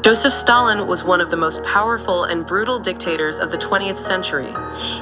Joseph Stalin was one of the most powerful and brutal dictators of the 20th century.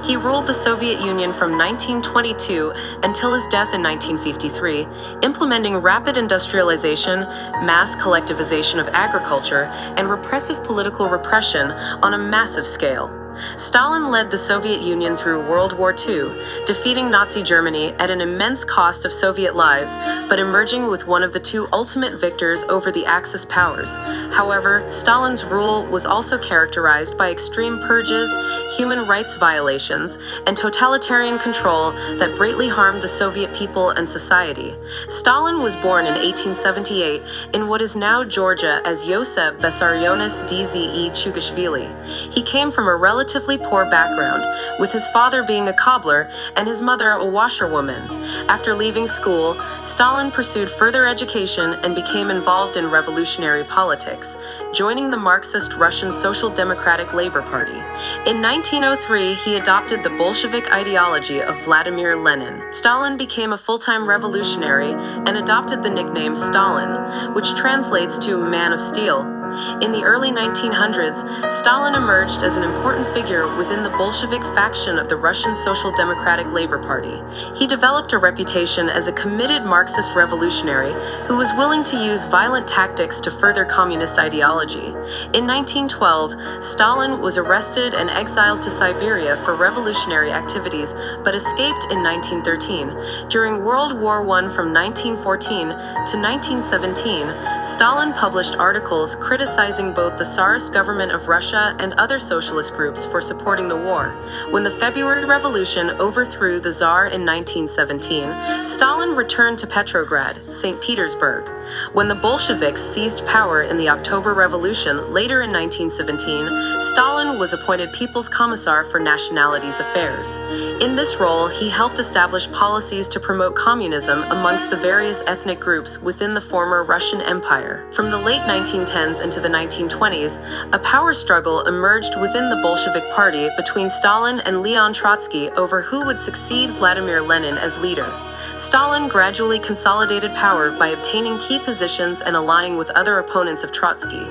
He ruled the Soviet Union from 1922 until his death in 1953, implementing rapid industrialization, mass collectivization of agriculture, and repressive political repression on a massive scale. Stalin led the Soviet Union through World War II, defeating Nazi Germany at an immense cost of Soviet lives, but emerging with one of the two ultimate victors over the Axis powers. However, Stalin's rule was also characterized by extreme purges, human rights violations, and totalitarian control that greatly harmed the Soviet people and society. Stalin was born in 1878 in what is now Georgia as Yosef Vissarionis Dze Chugashvili. He came from a relatively poor background, with his father being a cobbler and his mother a washerwoman. After leaving school, Stalin pursued further education and became involved in revolutionary politics, joining the Marxist Russian Social Democratic Labor Party. In 1903, he adopted the Bolshevik ideology of Vladimir Lenin. Stalin became a full-time revolutionary and adopted the nickname Stalin, which translates to Man of Steel. In the early 1900s, Stalin emerged as an important figure within the Bolshevik faction of the Russian Social Democratic Labor Party. He developed a reputation as a committed Marxist revolutionary who was willing to use violent tactics to further communist ideology. In 1912, Stalin was arrested and exiled to Siberia for revolutionary activities, but escaped in 1913. During World War I from 1914 to 1917, Stalin published articles criticizing both the Tsarist government of Russia and other socialist groups for supporting the war. When the February Revolution overthrew the Tsar in 1917, Stalin returned to Petrograd, St. Petersburg. When the Bolsheviks seized power in the October Revolution later in 1917, Stalin was appointed People's Commissar for Nationalities Affairs. In this role, he helped establish policies to promote communism amongst the various ethnic groups within the former Russian Empire. From the late 1910s into the 1920s, a power struggle emerged within the Bolshevik Party between Stalin and Leon Trotsky over who would succeed Vladimir Lenin as leader. Stalin gradually consolidated power by obtaining key positions and allying with other opponents of Trotsky.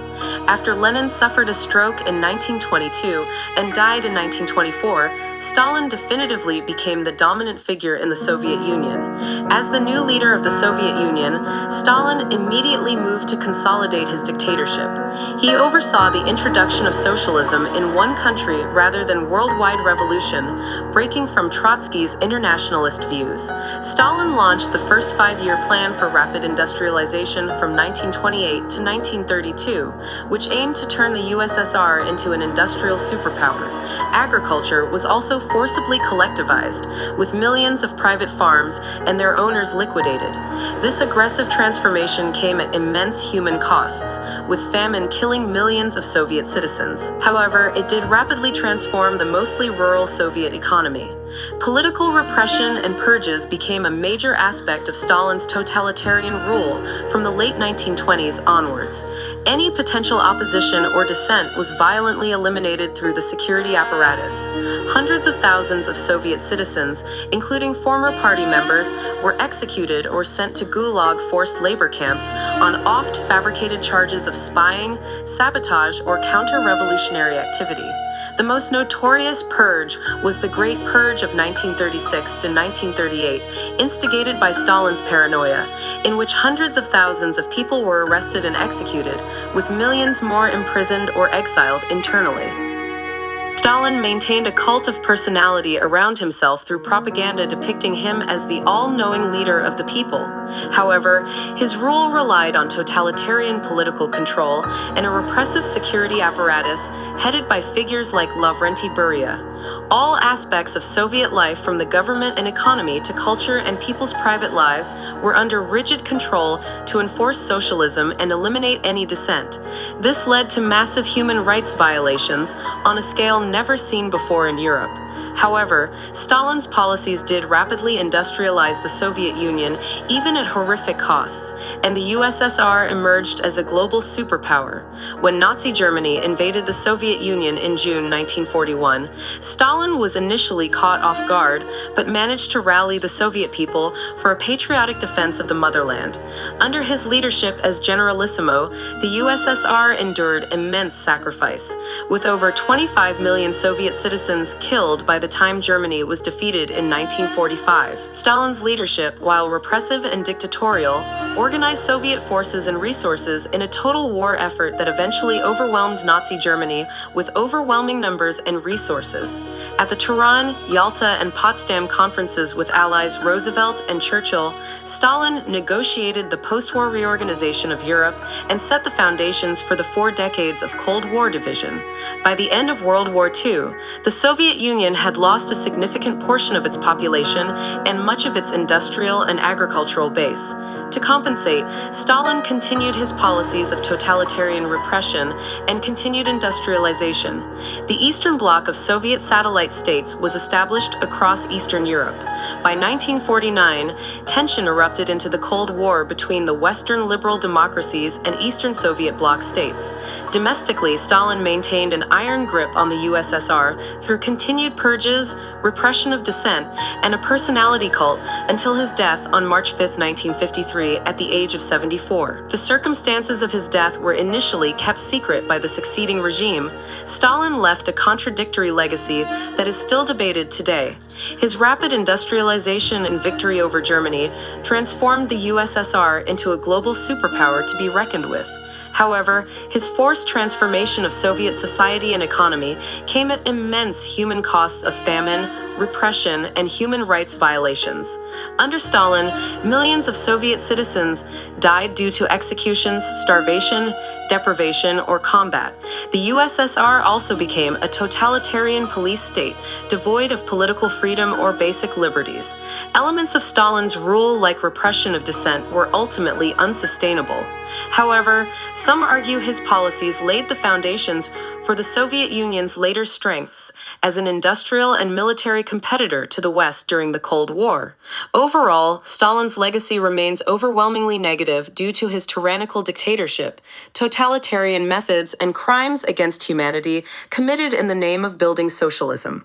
After Lenin suffered a stroke in 1922 and died in 1924, Stalin definitively became the dominant figure in the Soviet Union. As the new leader of the Soviet Union, Stalin immediately moved to consolidate his dictatorship. He oversaw the introduction of socialism in one country rather than worldwide revolution, breaking from Trotsky's internationalist views. Stalin launched the first five-year plan for rapid industrialization from 1928 to 1932, which aimed to turn the USSR into an industrial superpower. Agriculture was also forcibly collectivized, with millions of private farms and their owners liquidated. This aggressive transformation came at immense human costs, with famine killing millions of Soviet citizens. However, it did rapidly transform the mostly rural Soviet economy. Political repression and purges became a major aspect of Stalin's totalitarian rule from the late 1920s onwards. Any potential opposition or dissent was violently eliminated through the security apparatus. Hundreds of thousands of Soviet citizens, including former party members, were executed or sent to Gulag forced labor camps on oft-fabricated charges of spying, sabotage, or counter-revolutionary activity. The most notorious purge was the Great Purge of 1936 to 1938, instigated by Stalin's paranoia, in which hundreds of thousands of people were arrested and executed, with millions more imprisoned or exiled internally. Stalin maintained a cult of personality around himself through propaganda depicting him as the all-knowing leader of the people. However, his rule relied on totalitarian political control and a repressive security apparatus headed by figures like Lavrentiy Beria. All aspects of Soviet life, from the government and economy to culture and people's private lives, were under rigid control to enforce socialism and eliminate any dissent. This led to massive human rights violations on a scale never seen before in Europe. However, Stalin's policies did rapidly industrialize the Soviet Union, even at horrific costs, and the USSR emerged as a global superpower. When Nazi Germany invaded the Soviet Union in June 1941, Stalin was initially caught off guard, but managed to rally the Soviet people for a patriotic defense of the motherland. Under his leadership as Generalissimo, the USSR endured immense sacrifice, with over 25 million Soviet citizens killed by the time Germany was defeated in 1945. Stalin's leadership, while repressive and dictatorial, organized Soviet forces and resources in a total war effort that eventually overwhelmed Nazi Germany with overwhelming numbers and resources. At the Tehran, Yalta, and Potsdam conferences with allies Roosevelt and Churchill, Stalin negotiated the post-war reorganization of Europe and set the foundations for the 4 decades of Cold War division. By the end of World War II, the Soviet Union had lost a significant portion of its population and much of its industrial and agricultural base. To compensate, Stalin continued his policies of totalitarian repression and continued industrialization. The Eastern Bloc of Soviet satellite states was established across Eastern Europe. By 1949, tension erupted into the Cold War between the Western liberal democracies and Eastern Soviet Bloc states. Domestically, Stalin maintained an iron grip on the USSR through continued purges, repression of dissent, and a personality cult until his death on March 5, 1953, at the age of 74. The circumstances of his death were initially kept secret by the succeeding regime. Stalin left a contradictory legacy that is still debated today. His rapid industrialization and victory over Germany transformed the USSR into a global superpower to be reckoned with. However, his forced transformation of Soviet society and economy came at immense human costs of famine, repression, and human rights violations. Under Stalin, millions of Soviet citizens died due to executions, starvation, deprivation, or combat. The USSR also became a totalitarian police state, devoid of political freedom or basic liberties. Elements of Stalin's rule, like repression of dissent, were ultimately unsustainable. However, some argue his policies laid the foundations for the Soviet Union's later strengths as an industrial and military competitor to the West during the Cold War. Overall, Stalin's legacy remains overwhelmingly negative due to his tyrannical dictatorship, totalitarian methods, and crimes against humanity committed in the name of building socialism.